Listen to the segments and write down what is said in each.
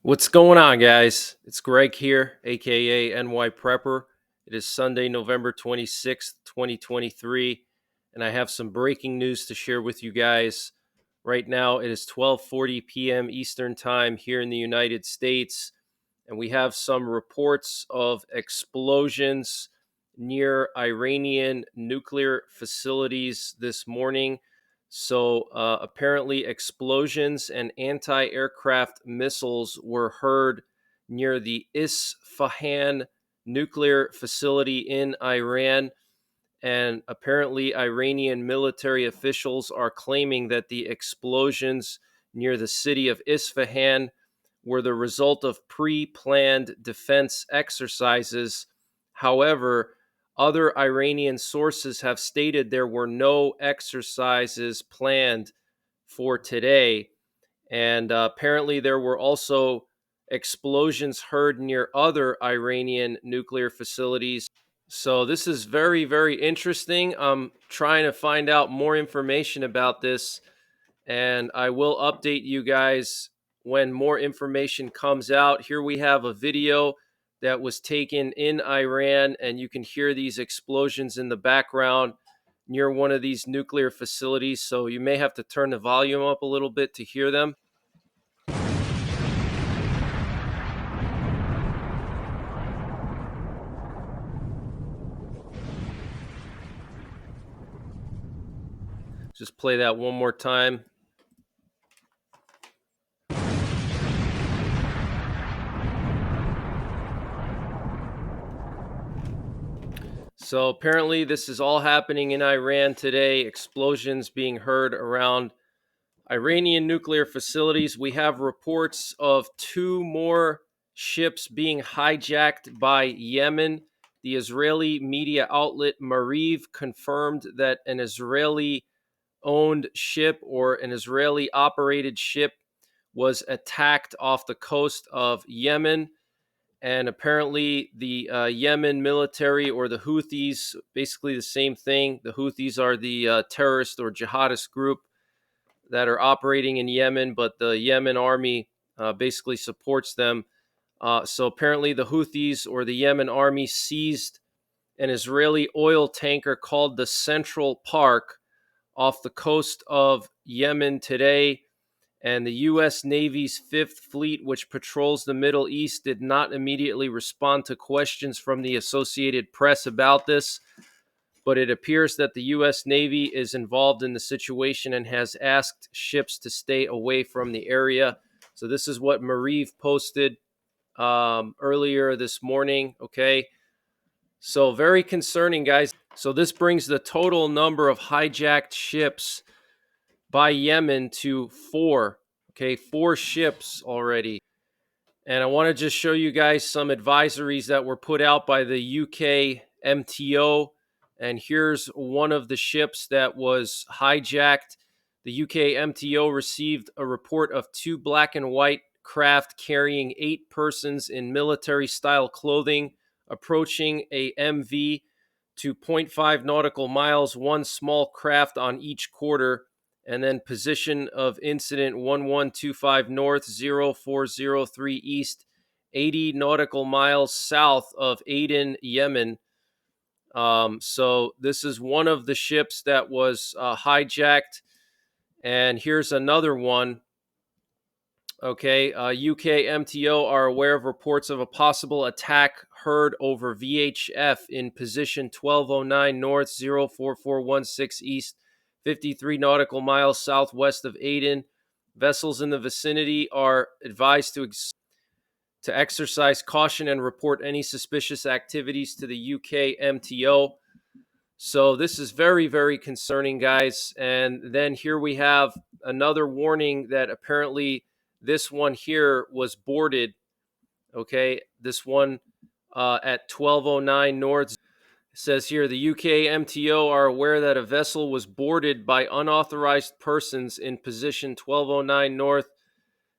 What's going on, guys? It's Greg here, aka NYPrepper. It is Sunday, November 26th, 2023, and I have some breaking news to share with you guys. Right now, it is 12:40 p.m. Eastern Time here in the United States, and we have some reports of explosions near Iranian nuclear facilities this morning. So apparently, explosions and anti-aircraft missiles were heard near the Isfahan nuclear facility in Iran. And apparently, Iranian military officials are claiming that the explosions near the city of Isfahan were the result of pre-planned defense exercises. However, other Iranian sources have stated there were no exercises planned for today. And apparently, there were also explosions heard near other Iranian nuclear facilities. So, this is very, very interesting. I'm trying to find out more information about this, and I will update you guys when more information comes out. Here we have a video that was taken in Iran, and you can hear these explosions in the background near one of these nuclear facilities. So you may have to turn the volume up a little bit to hear them. Just play that one more time. So apparently this is all happening in Iran today. Explosions being heard around Iranian nuclear facilities. We have reports of two more ships being hijacked by Yemen. The Israeli media outlet Mariv confirmed that an Israeli owned ship or an Israeli operated ship was attacked off the coast of Yemen. And apparently, the Yemen military or the Houthis, basically the same thing. The Houthis are the terrorist or jihadist group that are operating in Yemen, but the Yemen army basically supports them. So apparently, the Houthis or the Yemen army seized an Israeli oil tanker called the Central Park off the coast of Yemen today. And the U.S. Navy's Fifth Fleet, which patrols the Middle East, did not immediately respond to questions from the Associated Press about this. But it appears that the U.S. Navy is involved in the situation and has asked ships to stay away from the area. So this is what Mariv posted earlier this morning. Okay. So very concerning, guys. So this brings the total number of hijacked ships by Yemen to 4. Okay, 4 ships already. And I want to just show you guys some advisories that were put out by the UK MTO. And here's one of the ships that was hijacked. The UK MTO received a report of 2 black and white craft carrying 8 persons in military-style clothing approaching a MV to 0.5 nautical miles, 1 small craft on each quarter. And then position of incident 1125 north, 0403 east, 80 nautical miles south of Aden, Yemen. So this is one of the ships that was hijacked. And here's another one. Okay, UK MTO are aware of reports of a possible attack heard over VHF in position 1209 north, 04416 east, 53 nautical miles southwest of Aden. Vessels in the vicinity are advised to exercise caution and report any suspicious activities to the UK MTO. So this is very, very concerning, guys. And then here we have another warning that apparently this one here was boarded. Okay, this one at 1209 north. It says here, the UK MTO are aware that a vessel was boarded by unauthorized persons in position 1209 north,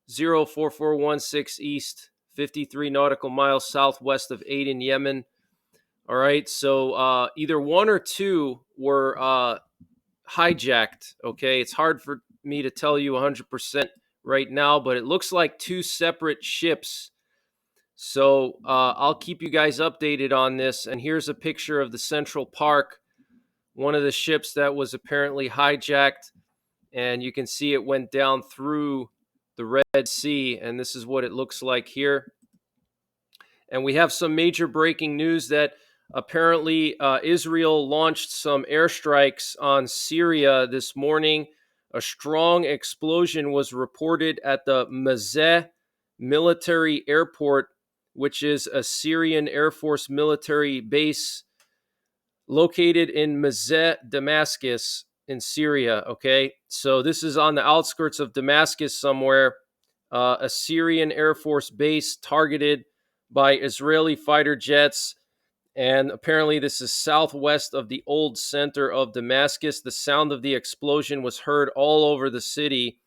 04416 east, 53 nautical miles southwest of Aden, Yemen. All right, so either 1 or 2 were hijacked. Okay, it's hard for me to tell you 100% right now, but it looks like two separate ships. So I'll keep you guys updated on this. And here's a picture of the Central Park, one of the ships that was apparently hijacked. And you can see it went down through the Red Sea. And this is what it looks like here. And we have some major breaking news that apparently Israel launched some airstrikes on Syria this morning. A strong explosion was reported at the Mazeh military airport, which is a Syrian Air Force military base located in Mazeh, Damascus, in Syria. Okay, so this is on the outskirts of Damascus somewhere. A Syrian Air Force base targeted by Israeli fighter jets. And apparently, this is southwest of the old center of Damascus. The sound of the explosion was heard all over the city.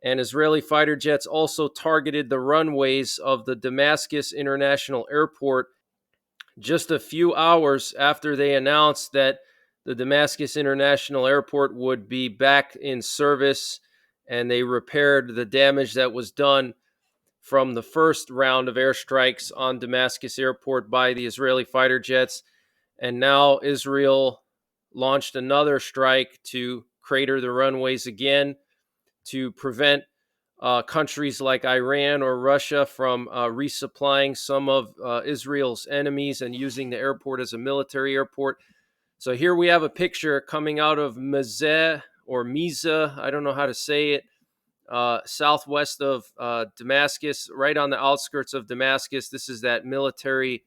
And Israeli fighter jets also targeted the runways of the Damascus International Airport just a few hours after they announced that the Damascus International Airport would be back in service, and they repaired the damage that was done from the first round of airstrikes on Damascus Airport by the Israeli fighter jets. And now Israel launched another strike to crater the runways again to prevent countries like Iran or Russia from resupplying some of Israel's enemies and using the airport as a military airport. So here we have a picture coming out of Mazeh or Miza, I don't know how to say it, southwest of Damascus, right on the outskirts of Damascus. This is that military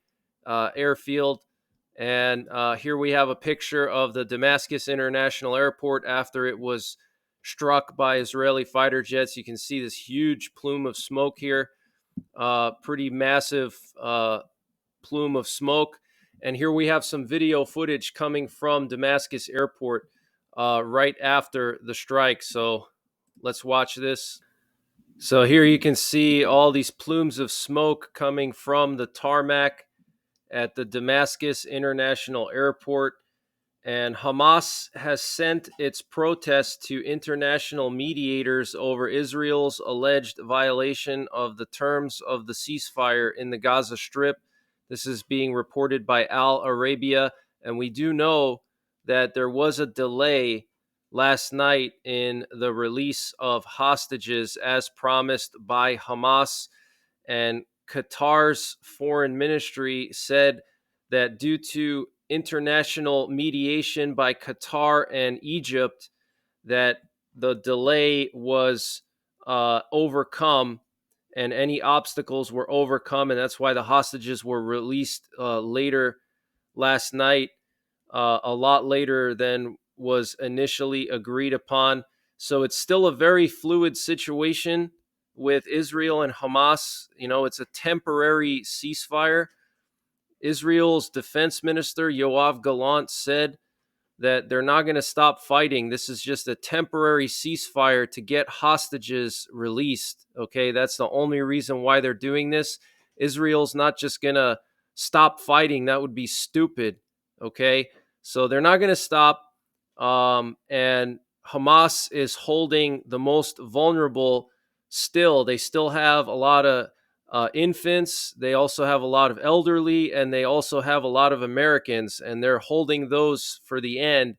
airfield. And here we have a picture of the Damascus International Airport after it was struck by Israeli fighter jets. You can see this huge plume of smoke here, pretty massive plume of smoke. And here we have some video footage coming from Damascus Airport right after the strike. So let's watch this. So here you can see all these plumes of smoke coming from the tarmac at the Damascus International Airport. And Hamas has sent its protests to international mediators over Israel's alleged violation of the terms of the ceasefire in the Gaza Strip. This is being reported by Al Arabia. And we do know that there was a delay last night in the release of hostages as promised by Hamas. And Qatar's foreign ministry said that due to international mediation by Qatar and Egypt, that the delay was overcome and any obstacles were overcome, and that's why the hostages were released later last night, a lot later than was initially agreed upon. So it's still a very fluid situation with Israel and Hamas. You know, it's a temporary ceasefire. Israel's defense minister, Yoav Gallant, said that they're not going to stop fighting. This is just a temporary ceasefire to get hostages released. Okay, that's the only reason why they're doing this. Israel's not just going to stop fighting. That would be stupid. Okay, so they're not going to stop. And Hamas is holding the most vulnerable still. They still have a lot of infants. They also have a lot of elderly, and they also have a lot of Americans, and they're holding those for the end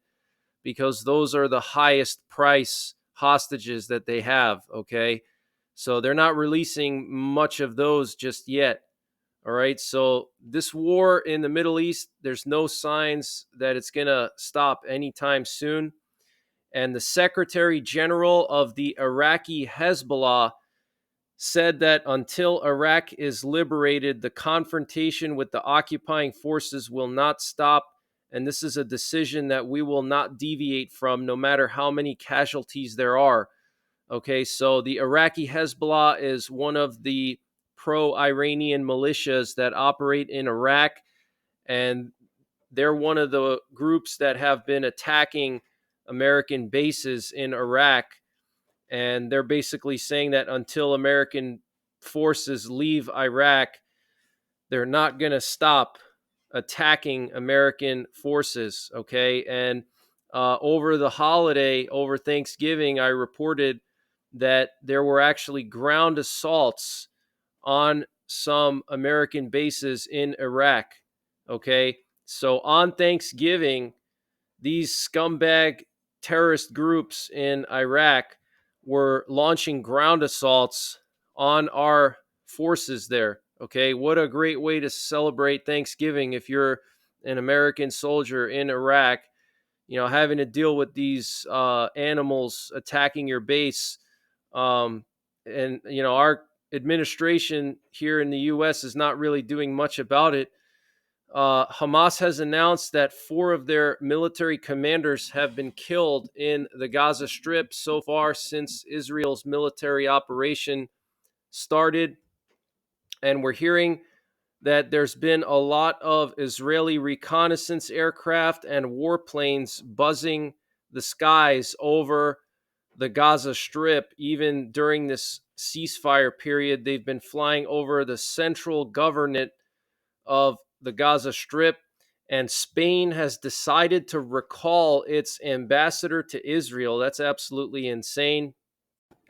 because those are the highest price hostages that they have. Okay, so they're not releasing much of those just yet. All right, so this war in the Middle East, there's no signs that it's going to stop anytime soon. And the Secretary General of the Iraqi Hezbollah said that until Iraq is liberated, the confrontation with the occupying forces will not stop. And this is a decision that we will not deviate from, no matter how many casualties there are. Okay, so the Iraqi Hezbollah is one of the pro-Iranian militias that operate in Iraq, and they're one of the groups that have been attacking American bases in Iraq. And they're basically saying that until American forces leave Iraq, they're not going to stop attacking American forces. Okay. And over the holiday, over Thanksgiving, I reported that there were actually ground assaults on some American bases in Iraq. Okay. So on Thanksgiving, these scumbag terrorist groups in Iraq were launching ground assaults on our forces there. Okay. What a great way to celebrate Thanksgiving if you're an American soldier in Iraq, having to deal with these animals attacking your base. And our administration here in the U.S. is not really doing much about it. Hamas has announced that 4 of their military commanders have been killed in the Gaza Strip so far since Israel's military operation started. And we're hearing that there's been a lot of Israeli reconnaissance aircraft and warplanes buzzing the skies over the Gaza Strip. Even during this ceasefire period, they've been flying over the central government of the Gaza Strip. And Spain has decided to recall its ambassador to Israel. That's absolutely insane.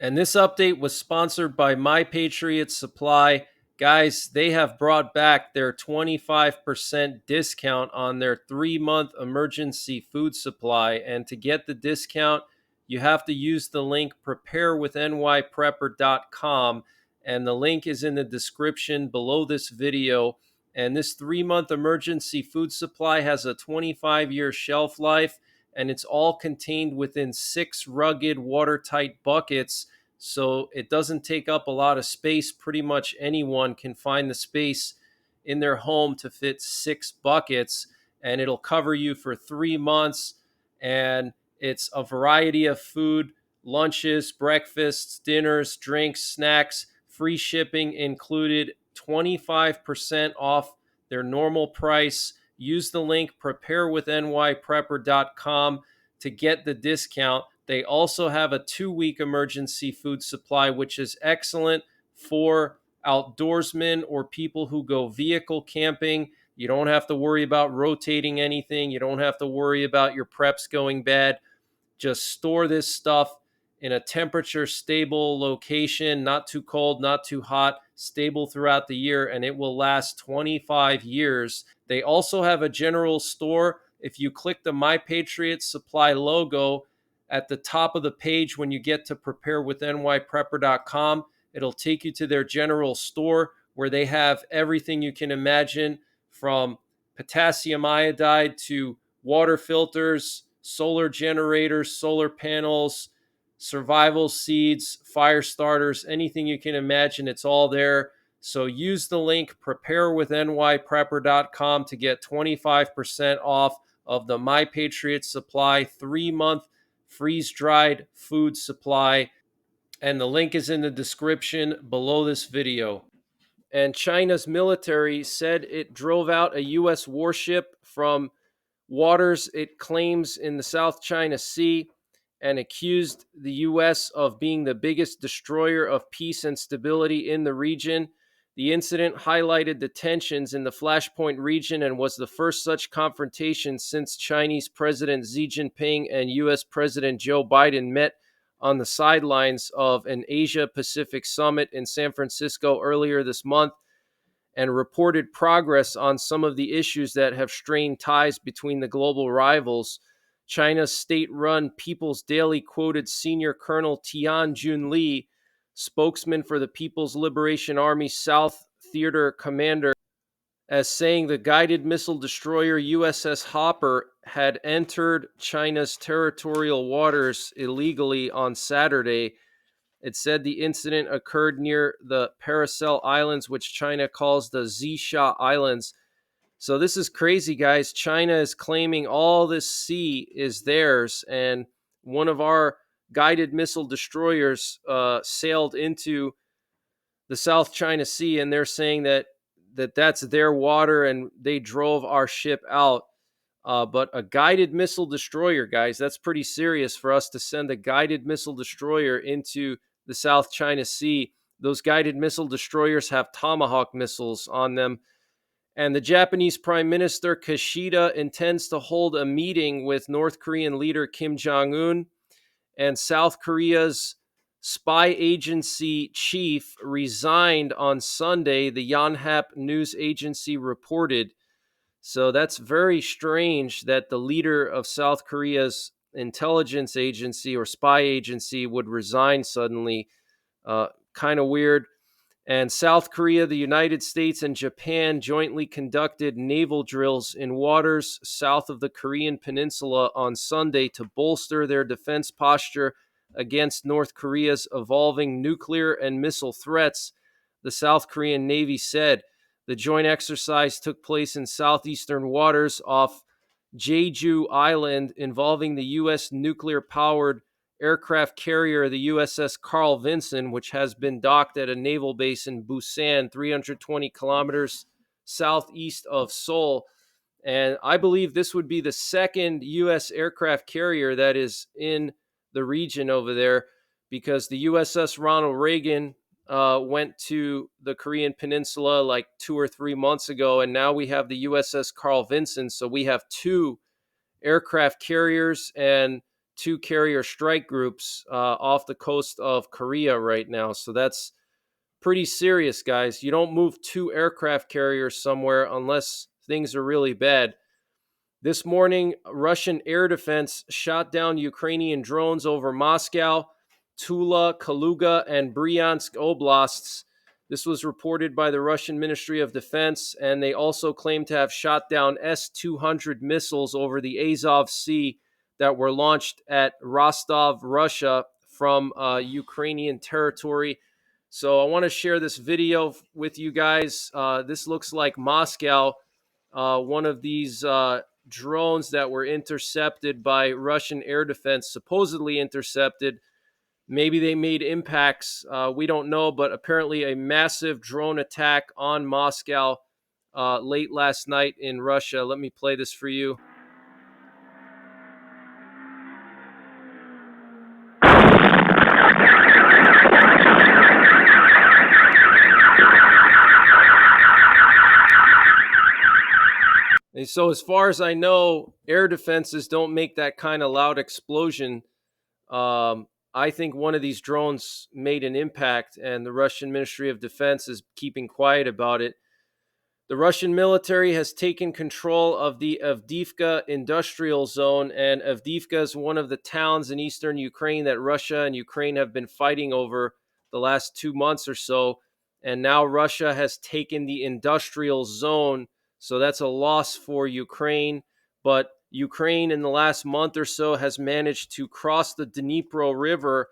And this update was sponsored by Patriot Supply. Guys, they have brought back their 25% discount on their 3-month emergency food supply. And to get the discount, you have to use the link preparewith.nyprepper.com. And the link is in the description below this video. And this 3-month emergency food supply has a 25-year shelf life, and it's all contained within 6 rugged, watertight buckets. So it doesn't take up a lot of space. Pretty much anyone can find the space in their home to fit 6 buckets, and it'll cover you for 3 months. And it's a variety of food, lunches, breakfasts, dinners, drinks, snacks, free shipping included, 25% off their normal price. Use the link preparewithnyprepper.com to get the discount. They also have a 2-week emergency food supply, which is excellent for outdoorsmen or people who go vehicle camping. You don't have to worry about rotating anything. You don't have to worry about your preps going bad. Just store this stuff in a temperature stable location, not too cold, not too hot, stable throughout the year, and it will last 25 years. They also have a general store. If you click the My Patriot Supply logo at the top of the page when you get to preparewithnyprepper.com, it'll take you to their general store where they have everything you can imagine, from potassium iodide to water filters, solar generators, solar panels, survival seeds, fire starters, anything you can imagine, it's all there. So use the link preparewithnyprepper.com to get 25% off of the My Patriot Supply 3-month freeze-dried food supply. And the link is in the description below this video. And China's military said it drove out a U.S. warship from waters it claims in the South China Sea and accused the U.S. of being the biggest destroyer of peace and stability in the region. The incident highlighted the tensions in the Flashpoint region and was the first such confrontation since Chinese President Xi Jinping and U.S. President Joe Biden met on the sidelines of an Asia-Pacific summit in San Francisco earlier this month, and reported progress on some of the issues that have strained ties between the global rivals. China's state-run People's Daily quoted Senior Colonel Tian Junli, spokesman for the People's Liberation Army South Theater commander, as saying the guided missile destroyer USS Hopper had entered China's territorial waters illegally on Saturday. It said the incident occurred near the Paracel Islands, which China calls the Zisha Islands. So this is crazy, guys. China is claiming all this sea is theirs, and one of our guided missile destroyers sailed into the South China Sea, and they're saying that's their water, and they drove our ship out. But a guided missile destroyer, guys, that's pretty serious for us to send a guided missile destroyer into the South China Sea. Those guided missile destroyers have Tomahawk missiles on them. And the Japanese Prime Minister Kishida intends to hold a meeting with North Korean leader Kim Jong-un and South Korea's spy agency chief resigned on Sunday, the Yonhap news agency reported. So that's very strange that the leader of South Korea's intelligence agency or spy agency would resign suddenly. Kind of weird. And South Korea, the United States, and Japan jointly conducted naval drills in waters south of the Korean Peninsula on Sunday to bolster their defense posture against North Korea's evolving nuclear and missile threats, the South Korean Navy said. The joint exercise took place in southeastern waters off Jeju Island, involving the U.S. nuclear-powered aircraft carrier, the USS Carl Vinson, which has been docked at a naval base in Busan, 320 kilometers southeast of Seoul. And I believe this would be the second U.S. aircraft carrier that is in the region over there, because the USS Ronald Reagan went to the Korean Peninsula like 2 or 3 months ago, and now we have the USS Carl Vinson. So we have two aircraft carriers and two carrier strike groups off the coast of Korea right now. So that's pretty serious, guys. You don't move two aircraft carriers somewhere unless things are really bad. This morning, Russian air defense shot down Ukrainian drones over Moscow, Tula, Kaluga, and Bryansk oblasts. This was reported by the Russian Ministry of Defense, and they also claim to have shot down S-200 missiles over the Azov Sea that were launched at Rostov, Russia, from Ukrainian territory. So I want to share this video with you guys. This looks like Moscow, one of these drones that were intercepted by Russian air defense, supposedly intercepted. Maybe they made impacts. We don't know, but apparently a massive drone attack on Moscow late last night in Russia. Let me play this for you. And so as far as I know, air defenses don't make that kind of loud explosion. I think one of these drones made an impact, and the Russian Ministry of Defense is keeping quiet about it. The Russian military has taken control of the Avdiivka industrial zone, and Avdiivka is one of the towns in eastern Ukraine that Russia and Ukraine have been fighting over the last 2 months or so. And now Russia has taken the industrial zone, so that's a loss for Ukraine. But Ukraine in the last month or so has managed to cross the Dnipro River,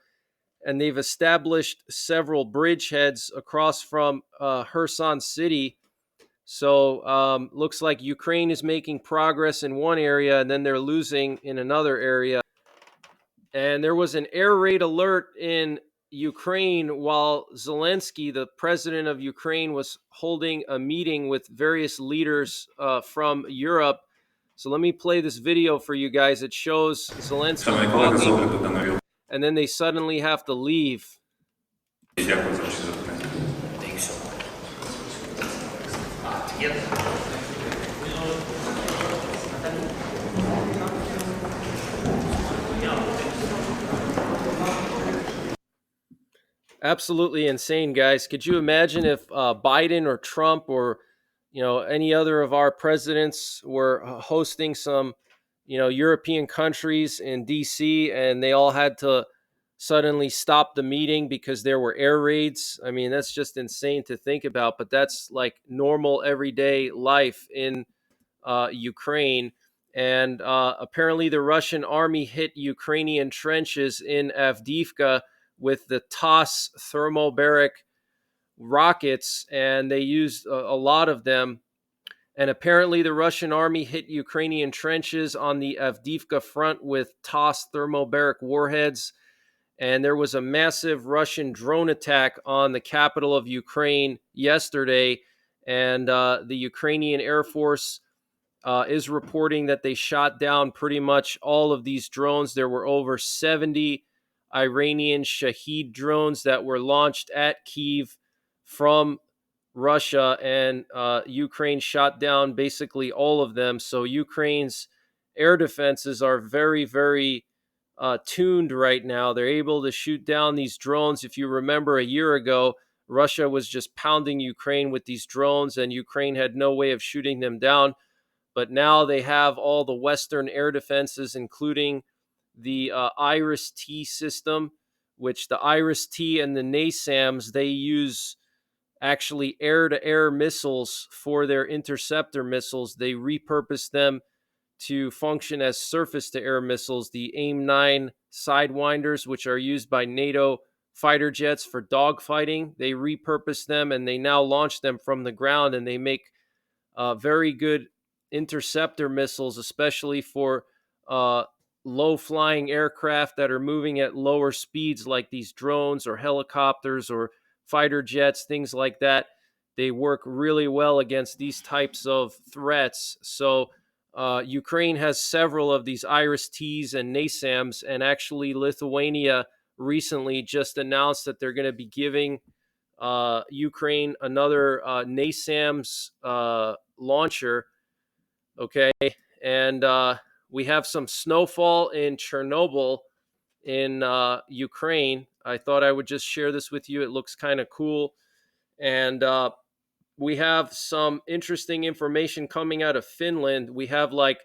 and they've established several bridgeheads across from Kherson City. So looks like Ukraine is making progress in one area, and then they're losing in another area. And there was an air raid alert in Ukraine while Zelensky, the president of Ukraine, was holding a meeting with various leaders from Europe. So let me play this video for you guys. It shows Zelensky talking, and then they suddenly have to leave. Absolutely insane, guys. Could you imagine if Biden or Trump or any other of our presidents were hosting some European countries in DC, and they all had to suddenly stop the meeting because there were air raids? I mean, that's just insane to think about, but that's like normal everyday life in Ukraine. And apparently the Russian army hit Ukrainian trenches in Avdiivka with the TOS thermobaric rockets, and they used a lot of them. And apparently the Russian army hit Ukrainian trenches on the Avdiivka front with TOS thermobaric warheads. And there was a massive Russian drone attack on the capital of Ukraine yesterday. And the Ukrainian Air Force is reporting that they shot down pretty much all of these drones. There were over 70 Iranian Shahed drones that were launched at Kyiv from Russia, and Ukraine shot down basically all of them. So Ukraine's air defenses are very, very tuned right now. They're able to shoot down these drones. If you remember, a year ago, Russia was just pounding Ukraine with these drones, and Ukraine had no way of shooting them down. But now they have all the Western air defenses, including the Iris-T system, which the Iris-T and the NASAMS, they use actually air-to-air missiles for their interceptor missiles. They repurpose them to function as surface-to-air missiles. The AIM-9 Sidewinders, which are used by NATO fighter jets for dogfighting, they repurpose them and they now launch them from the ground, and they make very good interceptor missiles, especially for low-flying aircraft that are moving at lower speeds, like these drones or helicopters or fighter jets, things like that. They work really well against these types of threats. So Ukraine has several of these Iris-Ts and NASAMS, and actually Lithuania recently just announced that they're going to be giving Ukraine another NASAMS launcher. Okay, and we have some snowfall in Chernobyl in Ukraine. I thought I would just share this with you. It looks kind of cool. And we have some interesting information coming out of Finland. We have like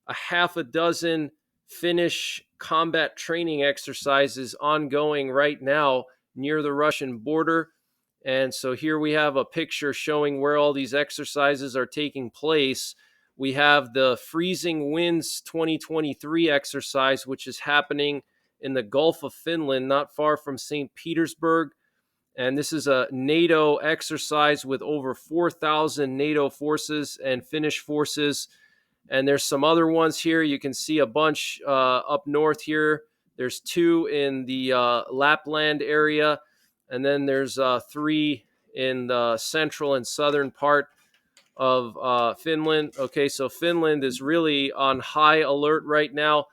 a half a dozen Finnish combat training exercises ongoing right now near the Russian border. And so here we have a picture showing where all these exercises are taking place. We have the Freezing Winds 2023 exercise, which is happening in the Gulf of Finland, not far from St. Petersburg. And this is a NATO exercise with over 4,000 NATO forces and Finnish forces. And there's some other ones here. You can see a bunch up north here. There's 2 in the Lapland area. And then there's 3 in the central and southern part of Finland. Okay, so Finland is really on high alert right now.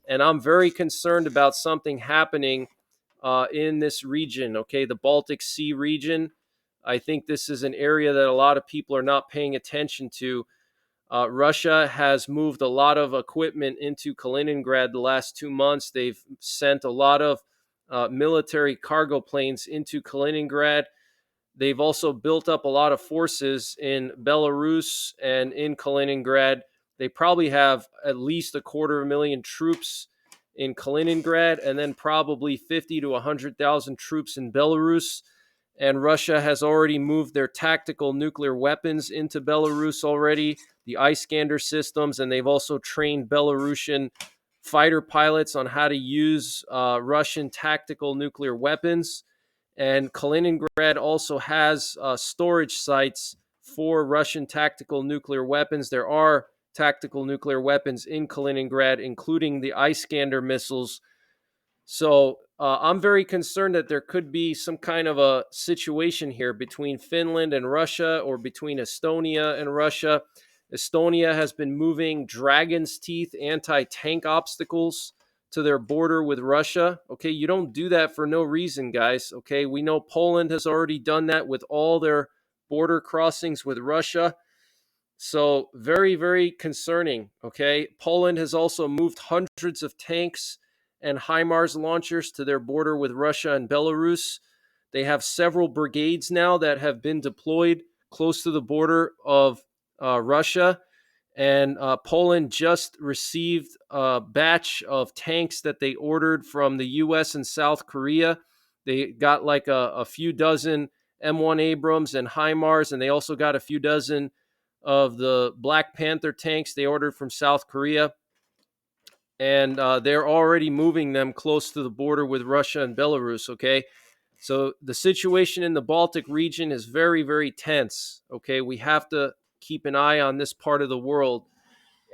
And I'm very concerned about something happening in this region, okay, the Baltic Sea region. I think this is an area that a lot of people are not paying attention to. Russia has moved a lot of equipment into Kaliningrad the last 2 months. They've sent a lot of military cargo planes into Kaliningrad. They've also built up a lot of forces in Belarus and in Kaliningrad. They probably have at least 250,000 troops in Kaliningrad, and then probably 50 to 100,000 troops in Belarus. And Russia has already moved their tactical nuclear weapons into Belarus already, the Iskander systems, and they've also trained Belarusian fighter pilots on how to use Russian tactical nuclear weapons. And Kaliningrad also has storage sites for Russian tactical nuclear weapons. There are tactical nuclear weapons in Kaliningrad, including the Iskander missiles. So I'm very concerned that there could be some kind of a situation here between Finland and Russia, or between Estonia and Russia. Estonia has been moving dragon's teeth anti-tank obstacles to their border with Russia. Okay, you don't do that for no reason, guys. Okay, we know Poland has already done that with all their border crossings with Russia. So very, very concerning. Okay, Poland has also moved hundreds of tanks and HIMARS launchers to their border with Russia and Belarus. They have several brigades now that have been deployed close to the border of Russia. And Poland just received a batch of tanks that they ordered from the U.S. and South Korea. They got like a few dozen M1 Abrams and HIMARS, and they also got a few dozen of the Black Panther tanks they ordered from South Korea. And they're already moving them close to the border with Russia and Belarus, okay? So the situation in the Baltic region is very, very tense, okay? We have to keep an eye on this part of the world.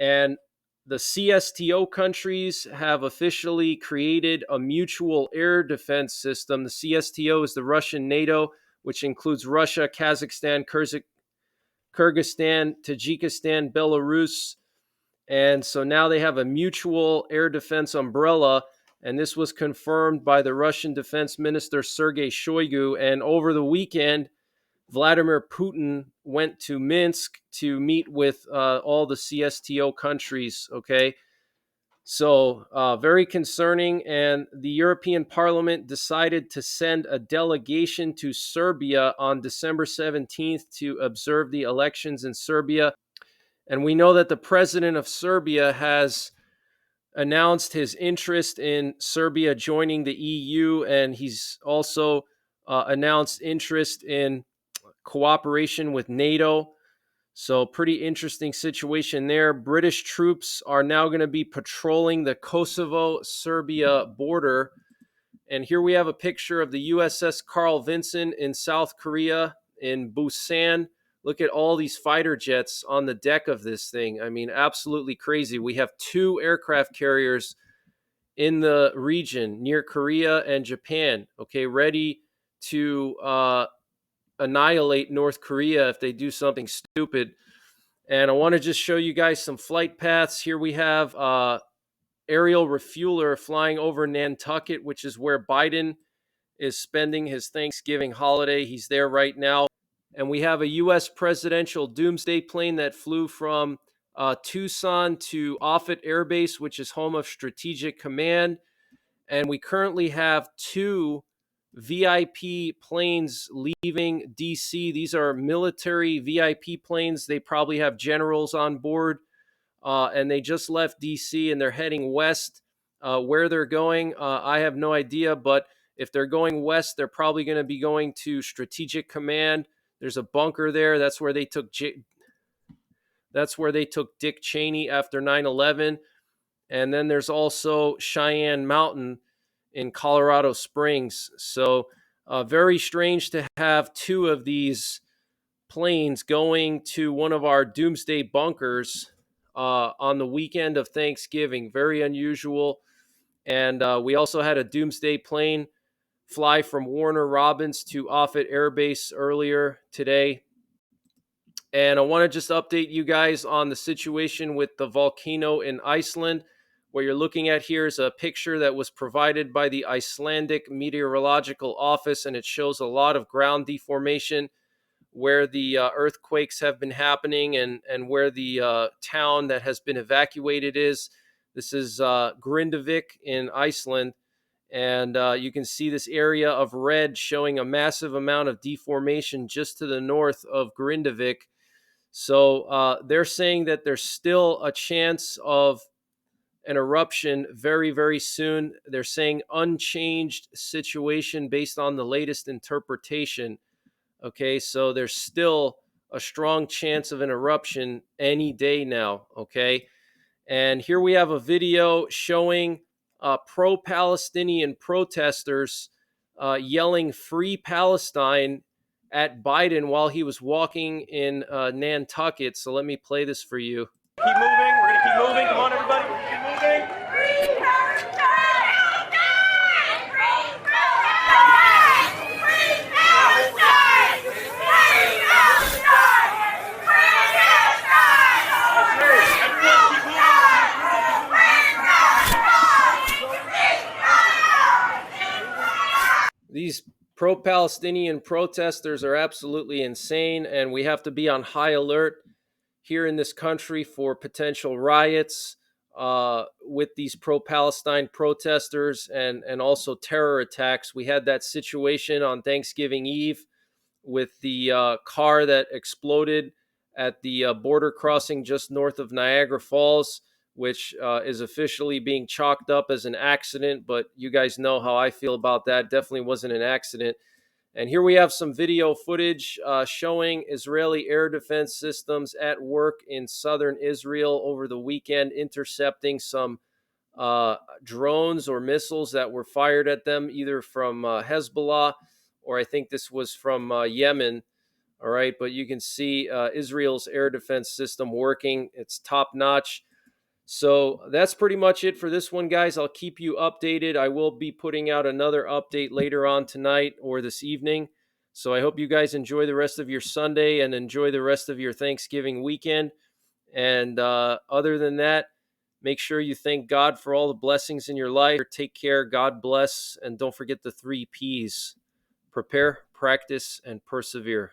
And the CSTO countries have officially created a mutual air defense system. The CSTO is the Russian NATO, which includes Russia, Kazakhstan, Kyrgyzstan, Tajikistan, Belarus. And so now they have a mutual air defense umbrella. And this was confirmed by the Russian Defense Minister, Sergei Shoigu. And over the weekend, Vladimir Putin went to Minsk to meet with all the CSTO countries, okay? So, very concerning. And the European Parliament decided to send a delegation to Serbia on December 17th to observe the elections in Serbia. And we know that the president of Serbia has announced his interest in Serbia joining the EU, and he's also announced interest in cooperation with NATO. So, pretty interesting situation there. British troops are now going to be patrolling the Kosovo Serbia border. And here we have a picture of the USS Carl Vinson in South Korea, in Busan. Look at all these fighter jets on the deck of this thing. I mean, absolutely crazy. We have two aircraft carriers in the region near Korea and Japan, okay, ready to annihilate North Korea if they do something stupid. And I want to just show you guys some flight paths. Here we have aerial refueler flying over Nantucket, which is where Biden is spending his Thanksgiving holiday. He's there right now. And we have a U.S. presidential doomsday plane that flew from Tucson to Offutt Air Base, which is home of Strategic Command. And we currently have two VIP planes leaving DC. These are military VIP planes. They probably have generals on board, and they just left DC and they're heading west. Where they're going, I have no idea, but if they're going west, they're probably going to be going to Strategic Command. There's a bunker there. That's where they took Dick Cheney after 9/11. And then there's also Cheyenne Mountain in Colorado Springs. So very strange to have two of these planes going to one of our doomsday bunkers on the weekend of Thanksgiving. Very unusual. And we also had a doomsday plane fly from Warner Robins to Offutt Air Base earlier today. And I want to just update you guys on the situation with the volcano in Iceland. What you're looking at here is a picture that was provided by the Icelandic Meteorological Office, and it shows a lot of ground deformation where the earthquakes have been happening and where the town that has been evacuated is. This is Grindavik in Iceland, and you can see this area of red showing a massive amount of deformation just to the north of Grindavik. So they're saying that there's still a chance of an eruption very, very soon. They're saying unchanged situation based on the latest interpretation. Okay, so there's still a strong chance of an eruption any day now. Okay, and here we have a video showing pro-Palestinian protesters yelling "Free Palestine" at Biden while he was walking in Nantucket. So let me play this for you. Keep moving. We're going to keep moving. Come on, everybody. Keep moving. Free Palestine! Free Palestine! Free Palestine! Free Palestine! Free Palestine! Free Palestine! These pro-Palestinian protesters are absolutely insane, and we have to be on high alert here in this country for potential riots with these pro-Palestine protesters and also terror attacks. We had that situation on Thanksgiving Eve with the car that exploded at the border crossing just north of Niagara Falls, which is officially being chalked up as an accident, but you guys know how I feel about that. Definitely wasn't an accident. And here we have some video footage showing Israeli air defense systems at work in southern Israel over the weekend, intercepting some drones or missiles that were fired at them, either from Hezbollah or I think this was from Yemen. All right, but you can see Israel's air defense system working. It's top notch. So that's pretty much it for this one, guys. I'll keep you updated. I will be putting out another update later on tonight or this evening. So I hope you guys enjoy the rest of your Sunday and enjoy the rest of your Thanksgiving weekend. And other than that, make sure you thank God for all the blessings in your life. Take care. God bless. And don't forget the 3 Ps: prepare, practice, and persevere.